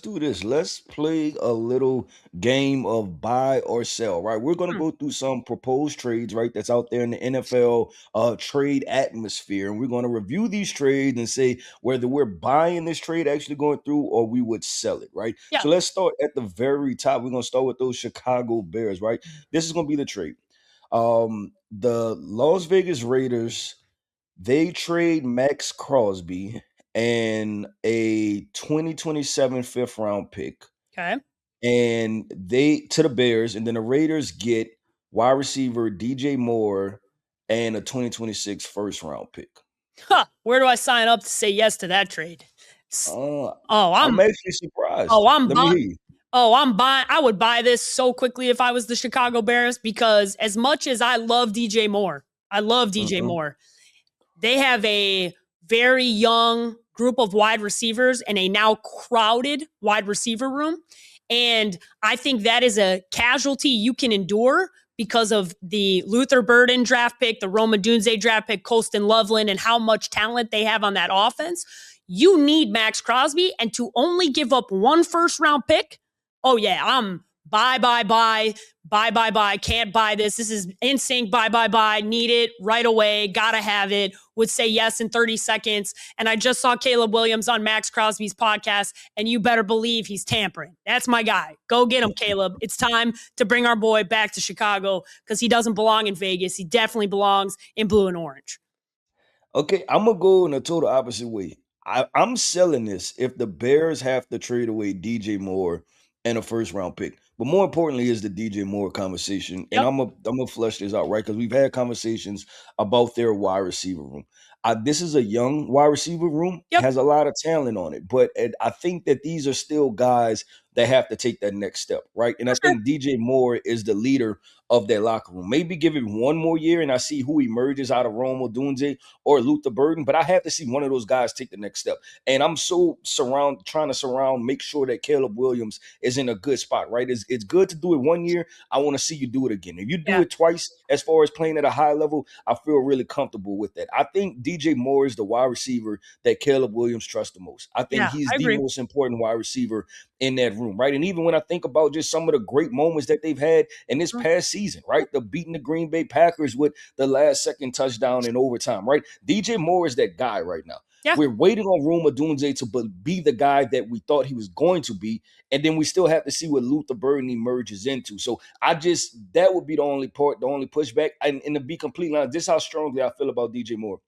do this. Let's play a little game of buy or sell, right? We're going to Hmm. go through some proposed trades, right? That's out there in the NFL trade atmosphere. And we're going to review these trades and say whether we're buying this trade actually going through or we would sell it, right? Yeah. So let's start at the very top. We're going to start with those Chicago Bears, right? This is going to be the trade. The Las Vegas Raiders, they trade Max Crosby and a 2027 fifth round pick, Okay. and they to the Bears, and then the Raiders get wide receiver DJ Moore and a 2026 first round pick. Huh. Where do I sign up to say yes to that trade? S- Uh, Oh, I'm I'm actually surprised. oh, I'm Let me bu- hear you. oh, I'm buying. I would buy this so quickly if I was the Chicago Bears because as much as I love DJ Moore, I love DJ Mhm. Moore. They have a very young group of wide receivers and a now crowded wide receiver room. And I think that is a casualty you can endure because of the Luther Burden draft pick, the Roma Dunze draft pick, Colston Loveland, and how much talent they have on that offense. You need Max Crosby, and to only give up one first round pick, oh yeah, I'm buy, buy, buy, buy, buy, buy. Can't buy this. This is in sync. Buy, buy, buy. Need it right away. Gotta have it. Would say yes in 30 seconds. And I just saw Caleb Williams on Max Crosby's podcast, and you better believe he's tampering. That's my guy. Go get him, Caleb. It's time to bring our boy back to Chicago because he doesn't belong in Vegas. He definitely belongs in blue and orange. Okay, I'm gonna go in a total opposite way. I'm selling this if the Bears have to trade away DJ Moore and a first round pick. But more importantly is the DJ Moore conversation. And Yep. I'm gonna flesh this out, right? Because we've had conversations about their wide receiver room. This is a young wide receiver room, Yep. has a lot of talent on it, but I think that these are still guys that have to take that next step, right? And I For sure. think DJ Moore is the leader of that locker room. Maybe give it one more year and I see who emerges out of Rome or Dunze or Luther Burden, but I have to see one of those guys take the next step. And I'm so trying to surround, make sure that Caleb Williams is in a good spot, right? It's good to do it one year. I want to see you do it again. If you do Yeah. it twice, as far as playing at a high level, I feel really comfortable with that. I think DJ Moore is the wide receiver that Caleb Williams trusts the most. I think Yeah. he's I the agree. most important wide receiver in that room, right? And even when I think about just some of the great moments that they've had in this Mhm. past season, right? The beating the Green Bay Packers with the last second touchdown in overtime, right? DJ Moore is that guy right now. Yeah. We're waiting on Roma Dunze to be the guy that we thought he was going to be, and then we still have to see what Luther Burden emerges into. So that would be the only part, the only pushback. And to be completely honest, this is how strongly I feel about DJ Moore.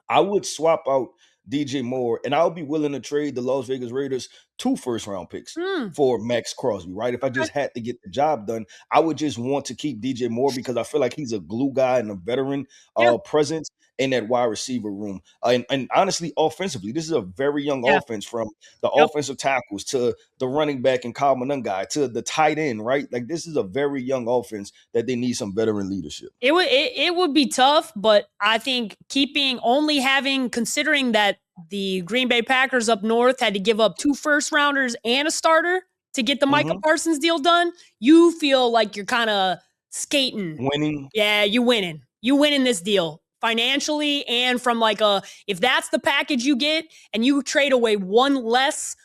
I would swap out DJ Moore, and I'll be willing to trade the Las Vegas Raiders 2 first-round picks Mm. for Max Crosby, right? If I Okay. just had to get the job done, I would just want to keep DJ Moore because I feel like he's a glue guy and a veteran Yeah. presence in that wide receiver room. And honestly, offensively, this is a very young Yeah. offense from the Yep. offensive tackles to the running back and Kyle Monangai to the tight end, right? Like this is a very young offense that they need some veteran leadership. It would be tough, but I think keeping only having considering that the Green Bay Packers up north had to give up 2 first rounders and a starter to get the Micah Mhm. Parsons deal done, you feel like you're kind of skating. Winning. Yeah, you winning. You winning this deal financially and from like a if that's the package you get and you trade away one less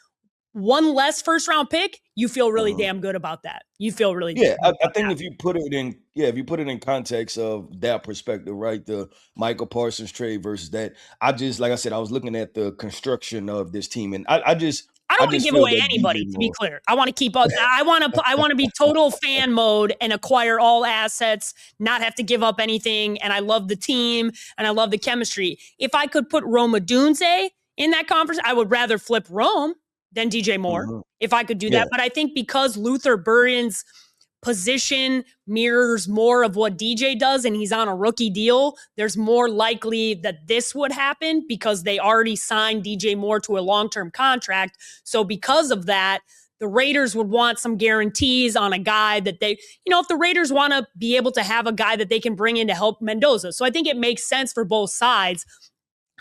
first round pick, you feel really Mhm. damn good about that. You feel really damn Yeah, good I about think that. if you put it in context of that perspective, right? The Michael Parsons trade versus that. I just like I said, I was looking at the construction of this team, and I just I don't I want to just give feel away that DJ anybody. To be Moore. clear, I want to keep. I want to be total fan mode and acquire all assets, not have to give up anything. And I love the team and I love the chemistry. If I could put Roma Dunze in that conference, I would rather flip Rome than DJ Moore. Mhm. If I could do Yeah, that, but I think because Luther Burden's position mirrors more of what DJ does and he's on a rookie deal, there's more likely that this would happen because they already signed DJ Moore to a long-term contract. So because of that, the Raiders would want some guarantees on a guy that if the Raiders want to be able to have a guy that they can bring in to help Mendoza. So I think it makes sense for both sides.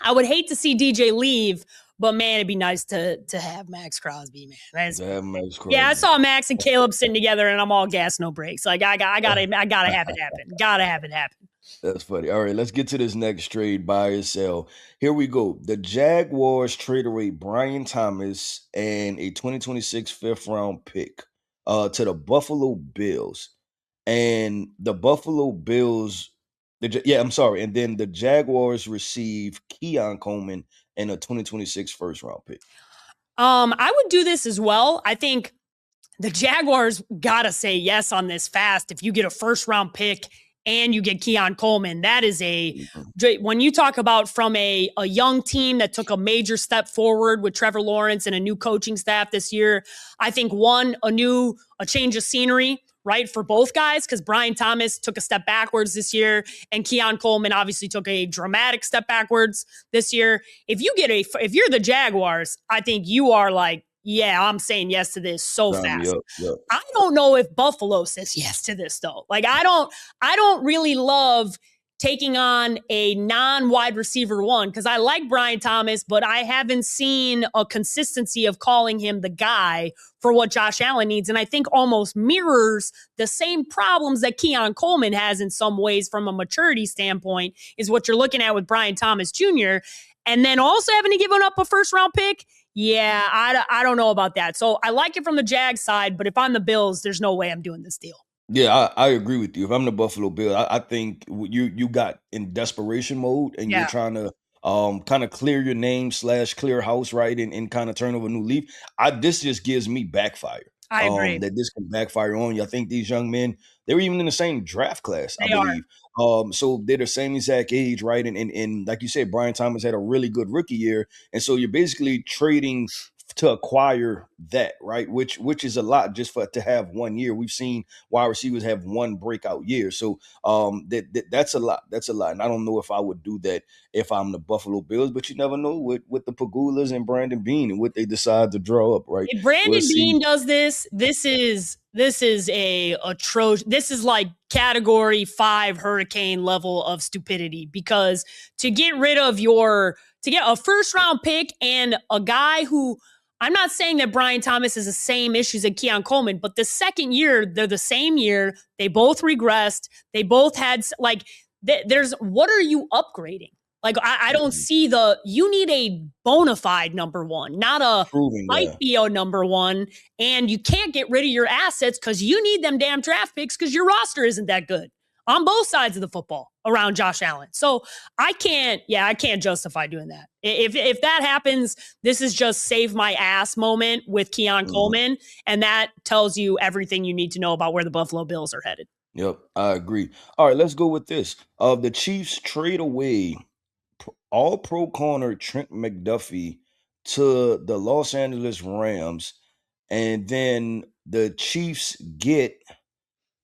I would hate to see DJ leave, but man, it'd be nice to have Max Crosby, man. that Max Yeah, I Crosby. saw Max and Caleb sitting together, and I'm all gas, no brakes. Like I gotta have it happen. Gotta have it happen. That's funny. All right, let's get to this next trade, buy or sell. Here we go. The Jaguars trade away Brian Thomas and a 2026 fifth round pick to the Buffalo Bills. And the Buffalo Bills, I'm sorry. And then the Jaguars receive Keon Coleman and a 2026 first round pick. I would do this as well. I think the Jaguars gotta say yes on this fast. If you get a first round pick and you get Keon Coleman, that is when you talk about from a young team that took a major step forward with Trevor Lawrence and a new coaching staff this year. I think a change of scenery, right, for both guys, because Brian Thomas took a step backwards this year, and Keon Coleman obviously took a dramatic step backwards this year. If you're the Jaguars, I think you are like, yeah, I'm saying yes to this so fast. Yep. I don't know if Buffalo says yes to this though. Like I don't really love taking on a non-wide receiver one because I like Brian Thomas, but I haven't seen a consistency of calling him the guy for what Josh Allen needs. And I think almost mirrors the same problems that Keon Coleman has in some ways from a maturity standpoint is what you're looking at with Brian Thomas Jr. And then also having to give up a first round pick. Yeah, I don't know about that. So I like it from the Jag side, but if I'm the Bills, there's no way I'm doing this deal. Yeah, I agree with you. If I'm the Buffalo Bills, I think you got in desperation mode and you're trying to kind of clear your name / clear house, right? And kind of turn over a new leaf. This just gives me backfire. I agree. That this can backfire on you. I think these young men, they were even in the same draft class, I believe. So they're the same exact age, right? And like you said, Brian Thomas had a really good rookie year. And so you're basically trading to acquire that, right? Which is a lot just to have 1 year. We've seen wide receivers have one breakout year. So that's a lot. That's a lot. And I don't know if I would do that if I'm the Buffalo Bills, but you never know with the Pagulas and Brandon Bean and what they decide to draw up, right? If Brandon Bean does this is a atrocious. This is like category 5 hurricane level of stupidity because to get a first round pick and a guy who I'm not saying that Brian Thomas has the same issues as Keon Coleman, but the second year, they're the same year. They both regressed. They both had what are you upgrading? Like, I don't see you need a bona fide number one, not might be a number one. And you can't get rid of your assets because you need them damn draft picks because your roster isn't that good on both sides of the football around Josh Allen. So I can't justify doing that. If that happens, this is just save my ass moment with Keon Coleman. And that tells you everything you need to know about where the Buffalo Bills are headed. Yep, I agree. All right, let's go with this. The Chiefs trade away all-pro corner Trent McDuffie to the Los Angeles Rams, and then the Chiefs get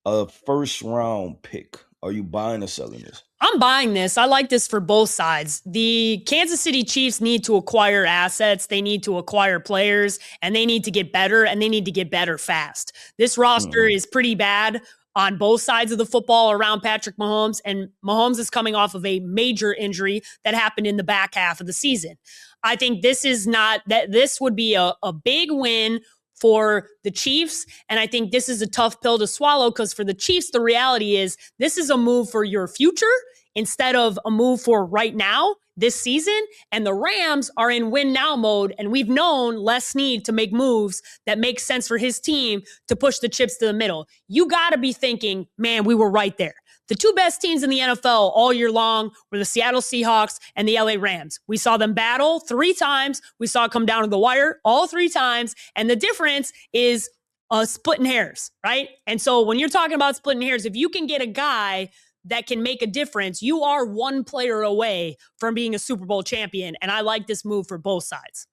a first-round pick. Are you buying or selling this? I'm buying this. I like this for both sides. The Kansas City Chiefs need to acquire assets. They need to acquire players, and they need to get better, and they need to get better fast. This roster is pretty bad on both sides of the football around Patrick Mahomes, and Mahomes is coming off of a major injury that happened in the back half of the season. I think this would be a big win for the Chiefs, and I think this is a tough pill to swallow because for the Chiefs, the reality is this is a move for your future instead of a move for right now this season. And the Rams are in win now mode, and we've known Les Snead to make moves that make sense for his team to push the chips to the middle. You got to be thinking, man, we were right there. The two best teams in the NFL all year long were the Seattle Seahawks and the LA Rams. We saw them battle 3 times. We saw it come down to the wire all 3 times. And the difference is splitting hairs, right? And so when you're talking about splitting hairs, if you can get a guy that can make a difference, you are one player away from being a Super Bowl champion. And I like this move for both sides.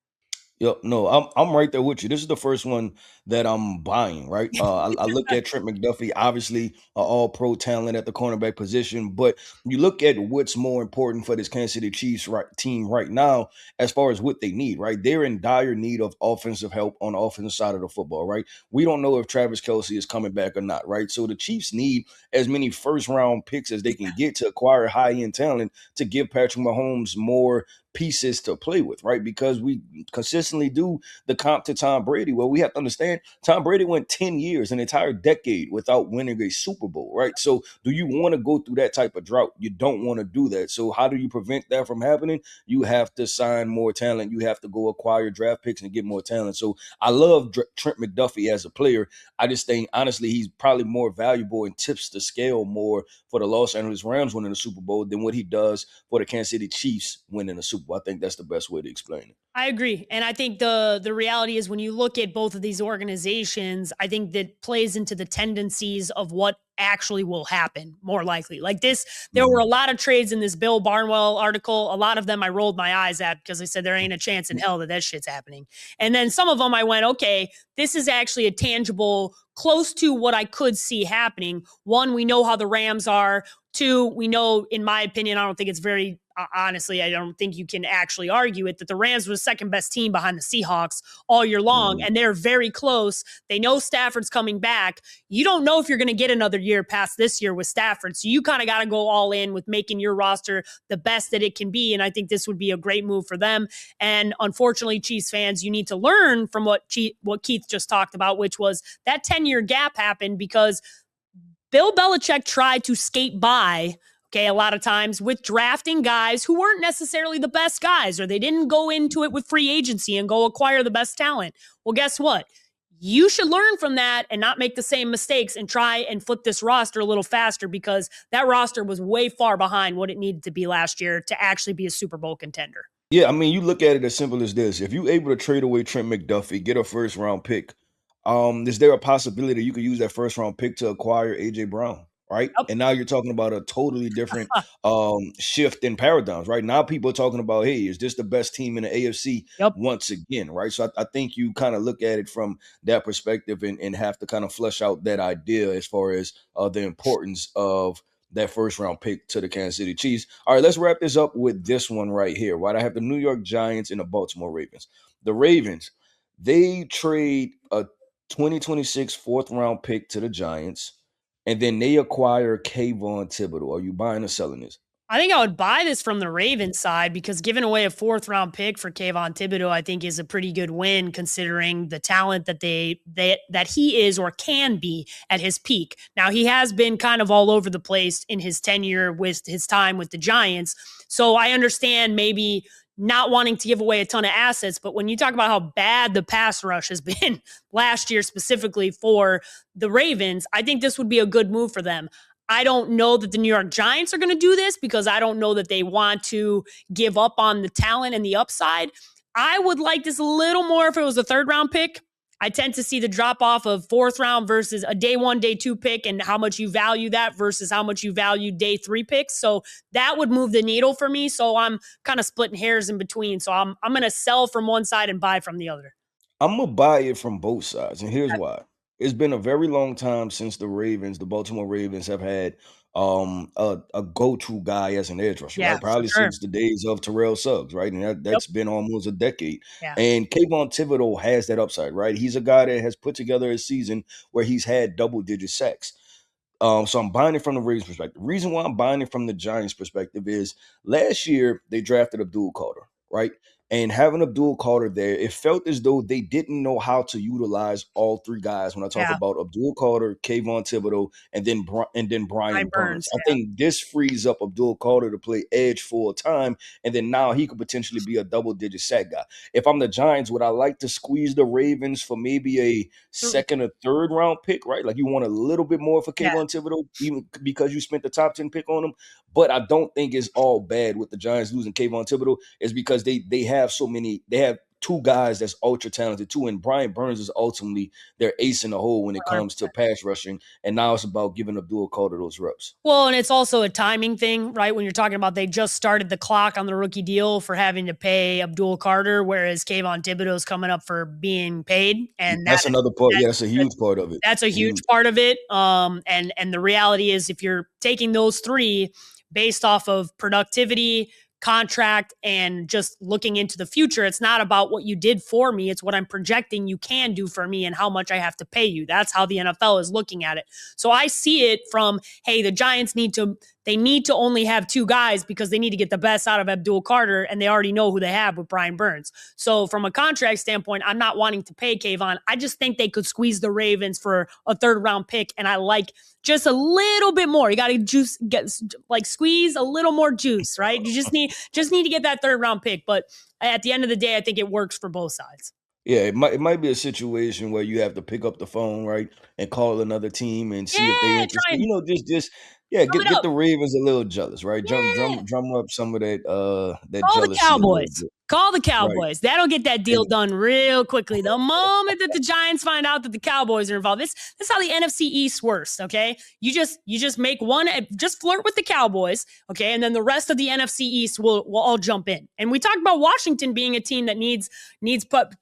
Yep, no, I'm right there with you. This is the first one that I'm buying, right? I look at Trent McDuffie, obviously an all-pro talent at the cornerback position, but you look at what's more important for this Kansas City Chiefs team right now as far as what they need, right? They're in dire need of offensive help on the offensive side of the football, right? We don't know if Travis Kelce is coming back or not, right? So the Chiefs need as many first-round picks as they can get to acquire high-end talent to give Patrick Mahomes more pieces to play with, right? Because we consistently do the comp to Tom Brady. Well, we have to understand Tom Brady went 10 years, an entire decade without winning a Super Bowl, right? So do you want to go through that type of drought? You don't want to do that. So how do you prevent that from happening? You have to sign more talent. You have to go acquire draft picks and get more talent. So I love Trent McDuffie as a player. I just think, honestly, he's probably more valuable and tips the scale more for the Los Angeles Rams winning the Super Bowl than what he does for the Kansas City Chiefs winning the Super Bowl. I think that's the best way to explain it. I agree. And I think the reality is when you look at both of these organizations, I think that plays into the tendencies of what actually will happen more likely. Like this, there were a Mhm. lot of trades in this Bill Barnwell article. A lot of them I rolled my eyes at because I said there ain't a chance in hell that shit's happening. And then some of them I went, okay, this is actually a tangible, close to what I could see happening. One, we know how the Rams are. Two, we know, in my opinion, I don't think it's very honestly, I don't think you can actually argue it that the Rams were the second best team behind the Seahawks all year long, Mhm. and they're very close. They know Stafford's coming back. You don't know if you're going to get another year past this year with Stafford, so you kind of got to go all in with making your roster the best that it can be, and I think this would be a great move for them. And unfortunately, Chiefs fans, you need to learn from what Keith just talked about, which was that 10-year gap happened because Bill Belichick tried to skate by, okay, a lot of times with drafting guys who weren't necessarily the best guys, or they didn't go into it with free agency and go acquire the best talent. Well, guess what? You should learn from that and not make the same mistakes and try and flip this roster a little faster because that roster was way far behind what it needed to be last year to actually be a Super Bowl contender. Yeah, I mean, you look at it as simple as this. If you're able to trade away Trent McDuffie, get a first round pick, is there a possibility you could use that first round pick to acquire AJ Brown? Right. Yep. And now you're talking about a totally different shift in paradigms. Right now, people are talking about, hey, is this the best team in the AFC Yep. once again? Right. So I think you kind of look at it from that perspective and have to kind of flesh out that idea as far as the importance of that first round pick to the Kansas City Chiefs. All right, let's wrap this up with this one right here. Right, I have the New York Giants and the Baltimore Ravens. The Ravens, they trade a 2026 fourth round pick to the Giants, and then they acquire Kayvon Thibodeau. Are you buying or selling this? I think I would buy this from the Ravens side because giving away a fourth round pick for Kayvon Thibodeau, I think, is a pretty good win considering the talent that that he is or can be at his peak. Now he has been kind of all over the place in his tenure with his time with the Giants, so I understand maybe not wanting to give away a ton of assets. But when you talk about how bad the pass rush has been last year, specifically for the Ravens, I think this would be a good move for them. I don't know that the New York Giants are going to do this because I don't know that they want to give up on the talent and the upside. I would like this a little more if it was a third round pick. I tend to see the drop off of fourth round versus a day one, day two pick and how much you value that versus how much you value day three picks. So that would move the needle for me. So I'm kind of splitting hairs in between. So I'm going to sell from one side and buy from the other. I'm gonna buy it from both sides, and here's why. It's been a very long time since the Baltimore Ravens, have had a go-to guy as an edge rusher, Yeah, right? for Probably sure. since the days of Terrell Suggs, right? And Yep. that's been almost a decade. Yeah. And Kayvon Thibodeau has that upside, right? He's a guy that has put together a season where he's had double-digit sacks. So I'm buying it from the Ravens perspective. Reason why I'm buying it from the Giants perspective is last year they drafted Abdul Carter, right? And having Abdul Carter there, it felt as though they didn't know how to utilize all three guys. When I talk Yeah. about Abdul Carter, Kayvon Thibodeau, and then Brian Brian Burns, Burns. I think this frees up Abdul Carter to play edge full time, and then now he could potentially be a double-digit sack guy. If I'm the Giants, would I like to squeeze the Ravens for maybe a Yeah. second or third round pick, right? Like you want a little bit more for Yeah. Kayvon Thibodeau, even because you spent the top 10 pick on him. But I don't think it's all bad with the Giants losing Kayvon Thibodeau. Is because they have so many, they have two guys that's ultra talented too. And Brian Burns is ultimately their ace in the hole when it comes to pass rushing. And now it's about giving Abdul Carter those reps. Well, and it's also a timing thing, right? When you're talking about they just started the clock on the rookie deal for having to pay Abdul Carter, whereas Kayvon Thibodeau's coming up for being paid, and That's another part. that Yeah, that's a huge part of it. that's a huge Huge. part of it. And the reality is, if you're taking those three based off of productivity, contract, and just looking into the future, it's not about what you did for me. It's what I'm projecting you can do for me and how much I have to pay you. That's how the NFL is looking at it. So I see it from, hey, the Giants need to they need to only have two guys because they need to get the best out of Abdul Carter, and they already know who they have with Brian Burns. So from a contract standpoint, I'm not wanting to pay Kayvon. I just think they could squeeze the Ravens for a third-round pick, and I like just a little bit more. You got to squeeze a little more juice, right? You just need to get that third-round pick. But at the end of the day, I think it works for both sides. Yeah, it might be a situation where you have to pick up the phone, right, and call another team and see if they Yeah, interested. try and Just yeah, drum it get up. the Ravens a little jealous, right? Yeah. Drum up some of that Call the jealousy a little Cowboys. bit, Call the right? Cowboys. That'll get that deal done real quickly. The moment that the Giants find out that the Cowboys are involved, this is how the NFC East works. Okay, you just make one, just flirt with the Cowboys. Okay, and then the rest of the NFC East will all jump in. And we talked about Washington being a team that needs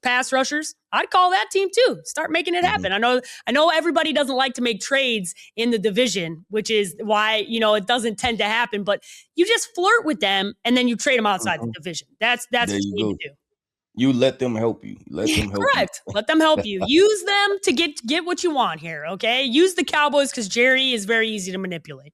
pass rushers. I'd call that team too. Start making it happen. Mhm. I know everybody doesn't like to make trades in the division, which is why it doesn't tend to happen. But you just flirt with them and then you trade them outside the Mhm. division. That's There what you you need go. to do. You let them help you. Let them help you. Correct. Let them help you. Use them to get what you want here. Okay. Use the Cowboys because Jerry is very easy to manipulate.